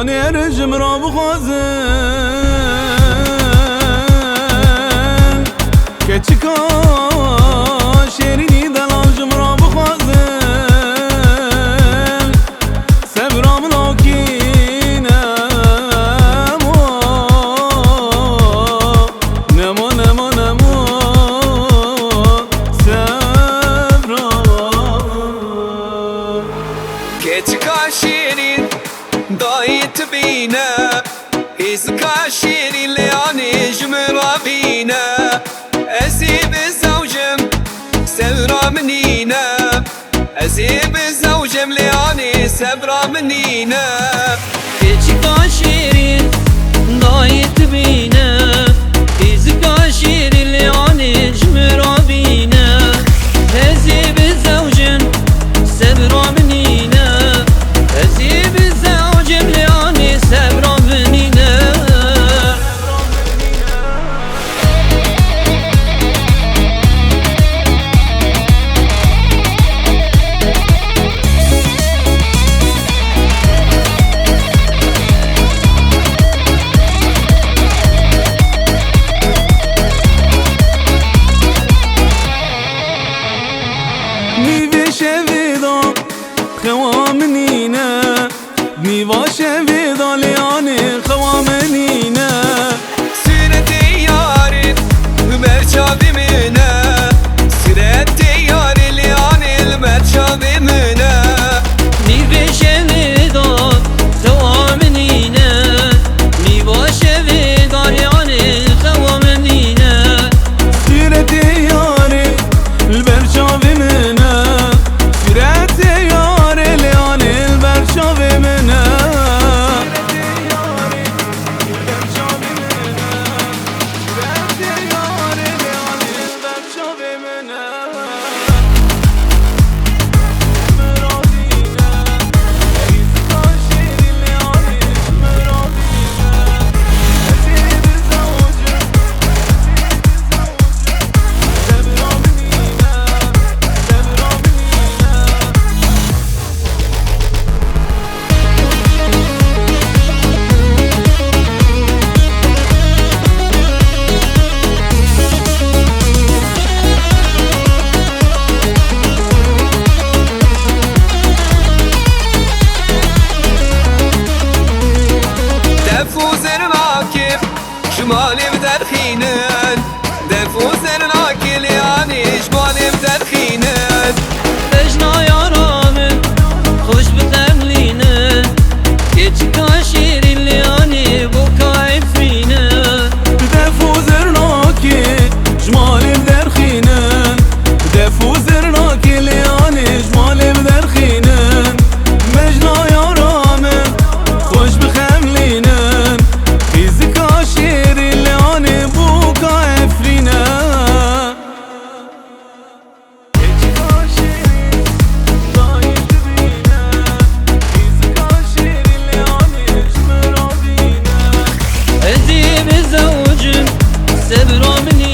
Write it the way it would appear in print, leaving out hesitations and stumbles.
لیانی رجم را بخوازن که چکا شیرینی دلاجم را بخوازن سبرام لاکینم نمو نمو نمو سبرام که چکا شیرین دایی تبینه هیزکا شیرین لیانی جمرا بینه أسيب الزوجم سبرا منينا أسيب الزوجم لياني سبرا منينا كيشكا شيرين ضايت بينا كيزكا شيرين لياني جمرا بينا أسيب الزوجم سبرا منينا أسيب الزوجم لياني سبرا منينا خوامنينا نيفا شفيدا لياني خوامنينا سيرتي ياري مرشابي منا سيرتي ياري لياني المرشابي منا نيفا شفيدا خوامنينا نيفا شفيدا لياني خوامنينا سيرتي ياري البرشابي منا سيرتي ياري لياني البرشابي منا شمالي بدرخينن دفوز الراكي لياني شمالي بدرخينن اجنا يارامن خوش بتملينن كيشكا شيرين لياني بوكا عفرينن دفوز الراكي شمالي بدرخينن دفوز الراكي لياني شمالي بدرخينن مجنا يارامن خوش بخملينن فيزكا شيرين لياني بوكا عفرينن أزيب الزوجم سبرا مني